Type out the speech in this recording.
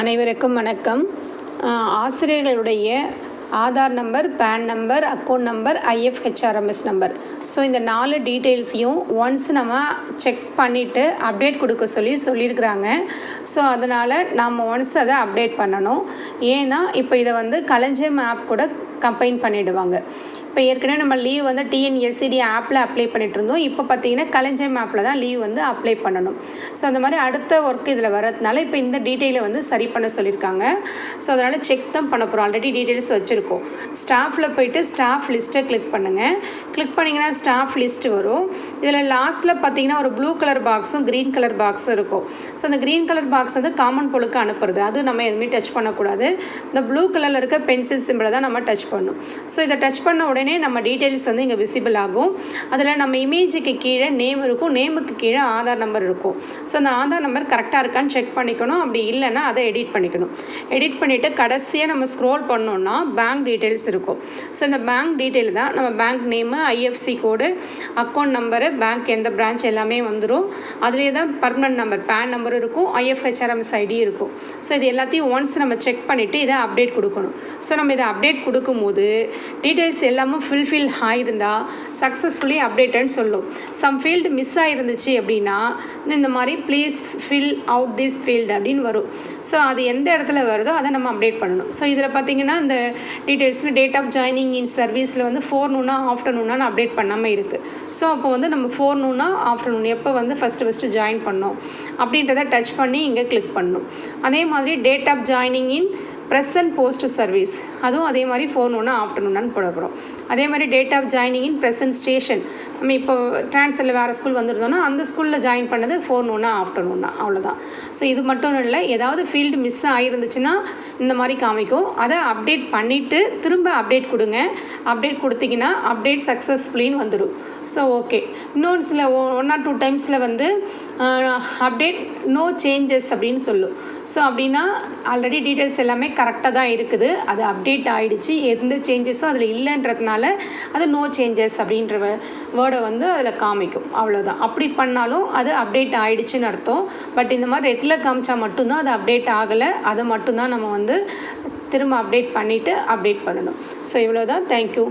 அனைவருக்கும் வணக்கம். ஆசிரியர்களுடைய Aadhaar number, PAN number, account number, IFHRMS number. So இந்த 4 டீட்டெயில்ஸையும் ஒன்ஸ் நம்ம செக் பண்ணிவிட்டு அப்டேட் கொடுக்க சொல்லியிருக்கிறாங்க. ஸோ அதனால் நம்ம ஒன்ஸ் அதை அப்டேட் பண்ணணும். ஏன்னா இப்போ இதை களஞ்சியம் ஆப் கூட கம்பைன் பண்ணிவிடுவாங்க. இப்போ ஏற்கனவே நம்ம லீவ் டிஎன்எஸ்சிடி ஆப்பில் அப்ளை பண்ணிகிட்டு இருந்தோம். இப்போ பார்த்தீங்கன்னா களஞ்சியம் ஆப்பில் தான் லீவ் அப்ளை பண்ணணும். ஸோ அந்த மாதிரி அடுத்த ஒர்க் இதில் வரதுனால இப்போ இந்த டீட்டெயிலை சரி பண்ண சொல்லியிருக்காங்க. ஸோ அதனால் செக் தான் பண்ண போகிறோம். ஆல்ரெடி டீட்டெயில்ஸ் வச்சுருக்கோம். ஸ்டாஃபில் போய்ட்டு ஸ்டாஃப் லிஸ்ட்டை கிளிக் பண்ணுங்கள். கிளிக் பண்ணிங்கன்னா ஸ்டாஃப் லிஸ்ட்டு வரும். இதில் லாஸ்ட்டில் பார்த்தீங்கன்னா ஒரு ப்ளூ கலர் பாக்ஸும் க்ரீன் கலர் பாக்ஸும் இருக்கும். ஸோ அந்த க்ரீன் கலர் பாக்ஸ் காமன் பொழுக்கு அனுப்புறது. அது நம்ம எதுவுமே டச் பண்ணக்கூடாது. இந்த ப்ளூ கலரில் இருக்க பென்சில் சிம்பிளை தான் நம்ம டச் பண்ணணும். ஸோ இதை டச் பண்ண உடனே நம்ம டீட்டெயில்ஸ் இங்கே விசிபிள் ஆகும். அதில் நம்ம இமேஜுக்கு கீழே நேம் இருக்கும், நேமுக்கு கீழே ஆதார் நம்பர் இருக்கும். ஸோ அந்த ஆதார் நம்பர் கரெக்டாக இருக்கான்னு செக் பண்ணிக்கணும். அப்படி இல்லைன்னா அதை எடிட் பண்ணிக்கணும். எடிட் பண்ணிவிட்டு கடைசியாக நம்ம ஸ்க்ரோல் பண்ணோன்னா பேங்க் டீட்டெயில்ஸ் இருக்கும். ஸோ இந்த பேங்க் டீட்டெயில் தான் நம்ம பேங்க் நேமு, ஐஎஃப்சி கோடு, அக்கௌண்ட் நம்பரு, பேங்க் எந்த பிரான்ச் எல்லாமே வந்துடும். அதுலேயே தான் பர்மனன்ட் நம்பர், பேன் நம்பர் இருக்கும், ஐஎஃப்ஹெச்ஆர்எம்எஸ் ஐடி இருக்கும். ஸோ இது எல்லாத்தையும் ஒன்ஸ் நம்ம செக் பண்ணிவிட்டு இதை அப்டேட் கொடுக்கணும். ஸோ நம்ம இதை அப்டேட் கொடுக்கும்போது டீட்டெயில்ஸ் எல்லாமே ஃபுல்ஃபில் ஆகிருந்தால் சக்ஸஸ்ஃபுல்லி அப்டேட்டட்னு சொல்லும். சம் ஃபீல்டு மிஸ் ஆகிருந்துச்சு அப்படின்னா இந்த மாதிரி please fill out this field அப்படின்னு வரும். ஸோ அது எந்த இடத்துல வருதோ அதை நம்ம அப்டேட் பண்ணணும். ஸோ இதில் பார்த்தீங்கன்னா இந்த டீட்டெயில்ஸில் டேட் ஆஃப் ஜாயினிங் இன் சர்வீஸில் 4 noon ஆஃப்டர்நூனாக அப்டேட் பண்ணாமல் இருக்குது. ஸோ அப்போ நம்ம 4 noon ஆஃப்டர்நூன் எப்போ ஃபஸ்ட்டு ஜாயின் பண்ணோம் அப்படின்றத டச் பண்ணி இங்கே கிளிக் பண்ணணும். அதே மாதிரி date of joining in present post service, அதுவும் அதே மாதிரி 4 noon ஆஃப்டர்நூனான்னு போட போகிறோம். அதே மாதிரி date of joining in present station, நம்ம இப்போ ட்ரான்ஸ்ஃபரில் வேறு ஸ்கூல் வந்திருந்தோன்னா அந்த ஸ்கூலில் ஜாயின் பண்ணது 4 noon ஆஃப்டர்நூனா, அவ்வளோதான். ஸோ இது மட்டும் இல்லை, ஏதாவது ஃபீல்டு மிஸ் ஆகிருந்துச்சுன்னா இந்த மாதிரி காமிக்கும். அதை அப்டேட் பண்ணிவிட்டு திரும்ப அப்டேட் கொடுங்க. அப்டேட் கொடுத்தீங்கன்னா அப்டேட் சக்ஸஸ்ஃபுல்லின்னு வந்துடும். So okay. இன்னொன்று சில 1 or 2 டைம்ஸில் அப்டேட் நோ சேஞ்சஸ் அப்படின்னு சொல்லும். ஸோ அப்படின்னா ஆல்ரெடி டீட்டெயில்ஸ் எல்லாமே கரெக்டாக தான் இருக்குது, அது அப்டேட் ஆகிடுச்சு, எந்த சேஞ்சஸும் அதில் இல்லைன்றதுனால அது நோ சேஞ்சஸ் அப்படின்ற வேர்டை அதில் காமிக்கும். அவ்வளோதான். அப்படி பண்ணாலும் அது அப்டேட் ஆகிடுச்சின்னு அர்த்தம். பட் இந்த மாதிரி ரெட்டில் காமிச்சா மட்டும்தான் அது அப்டேட் ஆகலை. அதை மட்டும்தான் நம்ம திரும்ப அப்டேட் பண்ணிவிட்டு அப்டேட் பண்ணணும். ஸோ இவ்வளோ தான். தேங்க்யூ.